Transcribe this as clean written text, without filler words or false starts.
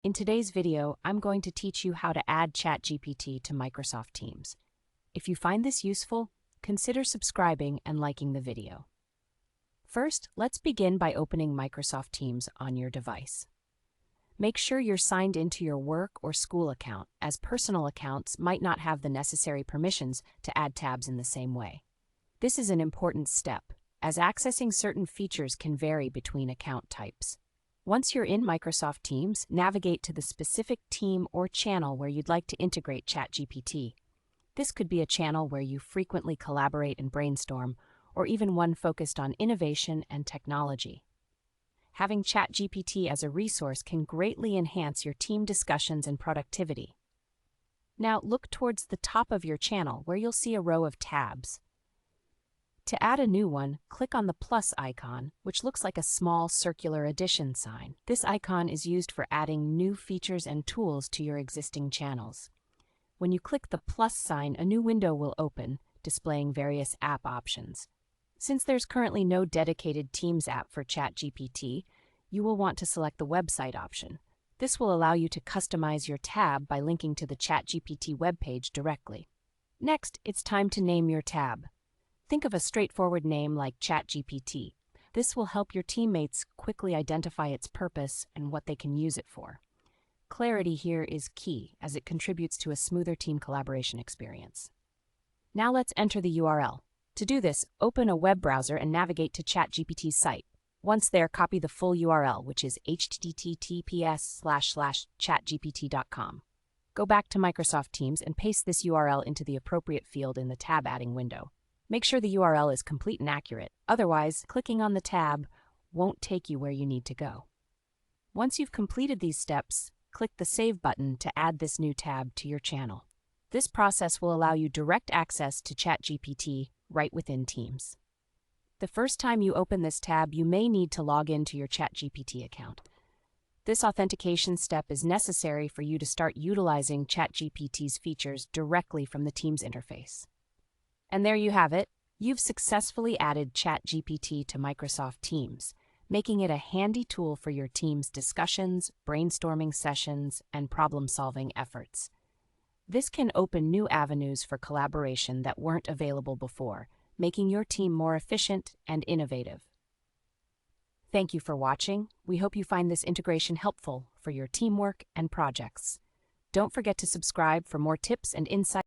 In today's video, I'm going to teach you how to add ChatGPT to Microsoft Teams. If you find this useful, consider subscribing and liking the video. First, let's begin by opening Microsoft Teams on your device. Make sure you're signed into your work or school account, as personal accounts might not have the necessary permissions to add tabs in the same way. This is an important step, as accessing certain features can vary between account types. Once you're in Microsoft Teams, navigate to the specific team or channel where you'd like to integrate ChatGPT. This could be a channel where you frequently collaborate and brainstorm, or even one focused on innovation and technology. Having ChatGPT as a resource can greatly enhance your team discussions and productivity. Now look towards the top of your channel where you'll see a row of tabs. To add a new one, click on the plus icon, which looks like a small circular addition sign. This icon is used for adding new features and tools to your existing channels. When you click the plus sign, a new window will open, displaying various app options. Since there's currently no dedicated Teams app for ChatGPT, you will want to select the website option. This will allow you to customize your tab by linking to the ChatGPT webpage directly. Next, it's time to name your tab. Think of a straightforward name like ChatGPT. This will help your teammates quickly identify its purpose and what they can use it for. Clarity here is key, as it contributes to a smoother team collaboration experience. Now let's enter the URL. To do this, open a web browser and navigate to ChatGPT's site. Once there, copy the full URL, which is https://chatgpt.com. Go back to Microsoft Teams and paste this URL into the appropriate field in the tab adding window. Make sure the URL is complete and accurate, otherwise, clicking on the tab won't take you where you need to go. Once you've completed these steps, click the Save button to add this new tab to your channel. This process will allow you direct access to ChatGPT right within Teams. The first time you open this tab, you may need to log into your ChatGPT account. This authentication step is necessary for you to start utilizing ChatGPT's features directly from the Teams interface. And there you have it. You've successfully added ChatGPT to Microsoft Teams, making it a handy tool for your team's discussions, brainstorming sessions, and problem-solving efforts. This can open new avenues for collaboration that weren't available before, making your team more efficient and innovative. Thank you for watching. We hope you find this integration helpful for your teamwork and projects. Don't forget to subscribe for more tips and insights.